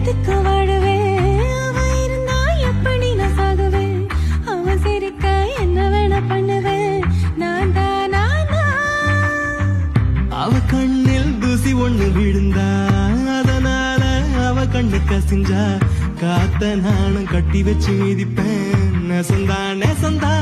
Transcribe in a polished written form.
எதுக்கு வாழுவேன் அவ இருந்தா எப்படி நான் சாகுவேன் அவ சிரிக்க என்ன வேணா பண்ணுவேன் நான் தான் அவ கண்ணில் தூசி ஒண்ணு விழுந்தா அதனால அவ கண்ணு கசிஞ்சா காத்த நானும் கட்டி வச்சு மிதிப்பேன் நெசந்தா நெசந்தா